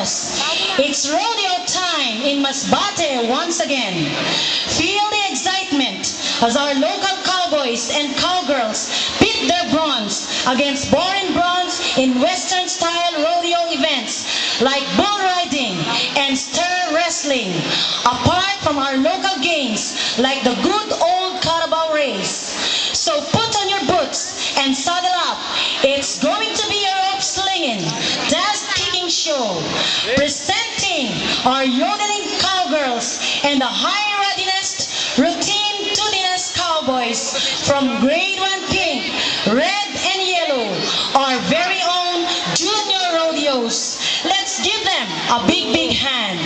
Cowgirls. It's rodeo time in Masbate once again. Feel the excitement as our local cowboys and cowgirls pit their bronze against boring bronze in Western-style rodeo events like bull riding and stir wrestling, apart from our local games like the good old Carabao race. So put on your boots and saddle up. It's going to be a rope slinging, dance-kicking show, presenting our yodeling cowgirls and the high readiness, routine tootiness cowboys from Grade 1 Pink, Red and Yellow, our very own junior rodeos. Let's give them a big hand.